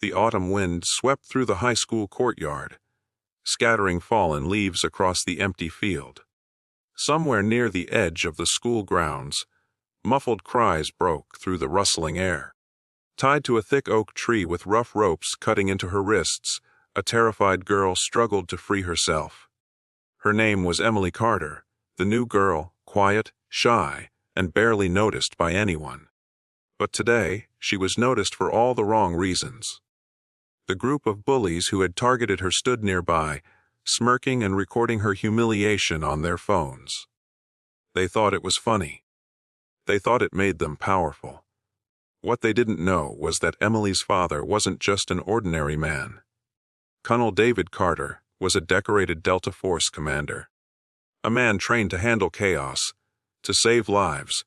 The autumn wind swept through the high school courtyard, scattering fallen leaves across the empty field. Somewhere near the edge of the school grounds, muffled cries broke through the rustling air. Tied to a thick oak tree with rough ropes cutting into her wrists, a terrified girl struggled to free herself. Her name was Emily Carter, the new girl, quiet, shy, and barely noticed by anyone. But today, she was noticed for all the wrong reasons. The group of bullies who had targeted her stood nearby, smirking and recording her humiliation on their phones. They thought it was funny. They thought it made them powerful. What they didn't know was that Emily's father wasn't just an ordinary man. Colonel David Carter was a decorated Delta Force commander. A man trained to handle chaos, to save lives,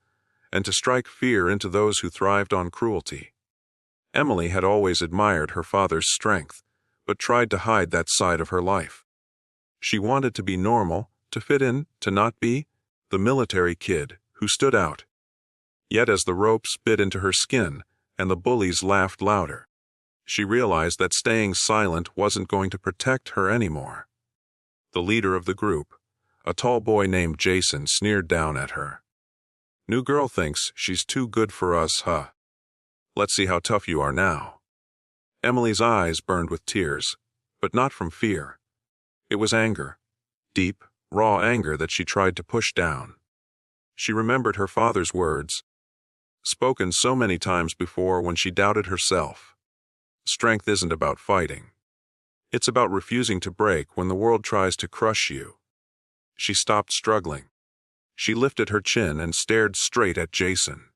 and to strike fear into those who thrived on cruelty. Emily had always admired her father's strength, but tried to hide that side of her life. She wanted to be normal, to fit in, to not be the military kid who stood out. Yet as the ropes bit into her skin and the bullies laughed louder, she realized that staying silent wasn't going to protect her anymore. The leader of the group, a tall boy named Jason, sneered down at her. "New girl thinks she's too good for us, huh? Let's see how tough you are now." Emily's eyes burned with tears, but not from fear. It was anger, deep, raw anger that she tried to push down. She remembered her father's words, spoken so many times before when she doubted herself. Strength isn't about fighting. It's about refusing to break when the world tries to crush you. She stopped struggling. She lifted her chin and stared straight at Jason.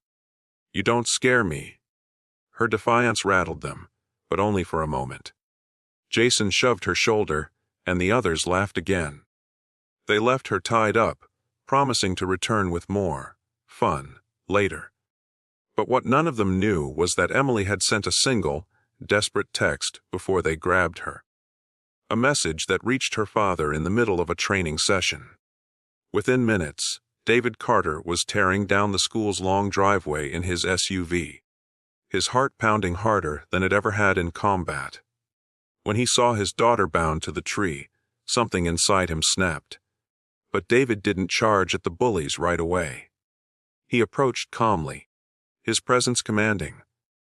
"You don't scare me." Her defiance rattled them, but only for a moment. Jason shoved her shoulder, and the others laughed again. They left her tied up, promising to return with more fun later. But what none of them knew was that Emily had sent a single, desperate text before they grabbed her. A message that reached her father in the middle of a training session. Within minutes, David Carter was tearing down the school's long driveway in his SUV, his heart pounding harder than it ever had in combat. When he saw his daughter bound to the tree, something inside him snapped. But David didn't charge at the bullies right away. He approached calmly, his presence commanding.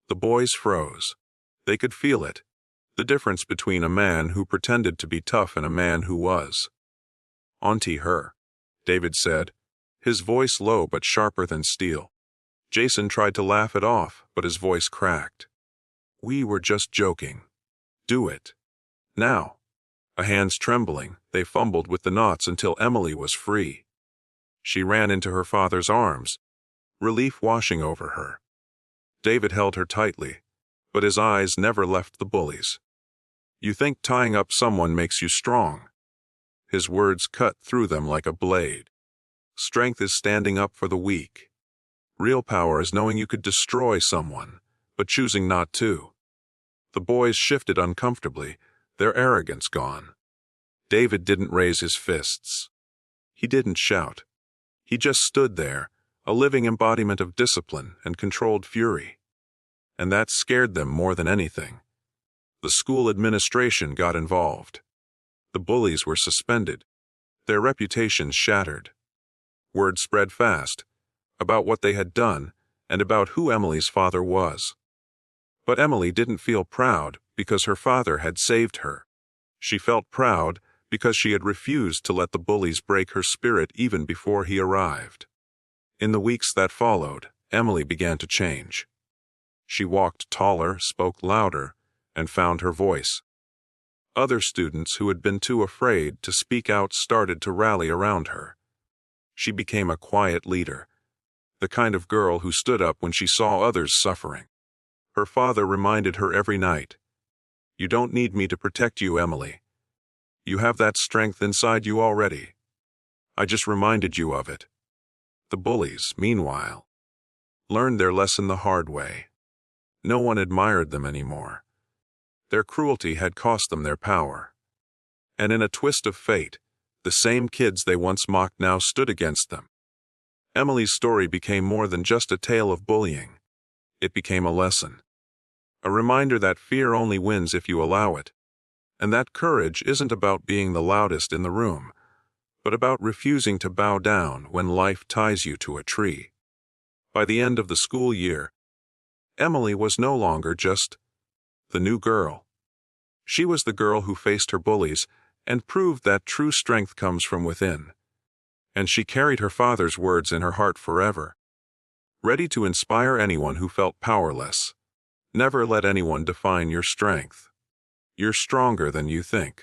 The boys froze. They could feel it, the difference between a man who pretended to be tough and a man who was. "Auntie her," David said, his voice low but sharper than steel. Jason tried to laugh it off, but his voice cracked. "We were just joking. Do it. Now." A hands trembling, they fumbled with the knots until Emily was free. She ran into her father's arms, relief washing over her. David held her tightly, but his eyes never left the bullies. "You think tying up someone makes you strong?" His words cut through them like a blade. "Strength is standing up for the weak. Real power is knowing you could destroy someone, but choosing not to." The boys shifted uncomfortably, their arrogance gone. David didn't raise his fists. He didn't shout. He just stood there, a living embodiment of discipline and controlled fury. And that scared them more than anything. The school administration got involved. The bullies were suspended, their reputations shattered. Word spread fast, about what they had done and about who Emily's father was. But Emily didn't feel proud because her father had saved her. She felt proud because she had refused to let the bullies break her spirit even before he arrived. In the weeks that followed, Emily began to change. She walked taller, spoke louder, and found her voice. Other students who had been too afraid to speak out started to rally around her. She became a quiet leader, the kind of girl who stood up when she saw others suffering. Her father reminded her every night, "You don't need me to protect you, Emily. You have that strength inside you already. I just reminded you of it." The bullies, meanwhile, learned their lesson the hard way. No one admired them anymore. Their cruelty had cost them their power. And in a twist of fate, the same kids they once mocked now stood against them. Emily's story became more than just a tale of bullying. It became a lesson. A reminder that fear only wins if you allow it, and that courage isn't about being the loudest in the room, but about refusing to bow down when life ties you to a tree. By the end of the school year, Emily was no longer just the new girl. She was the girl who faced her bullies and proved that true strength comes from within. And she carried her father's words in her heart forever, ready to inspire anyone who felt powerless. Never let anyone define your strength. You're stronger than you think.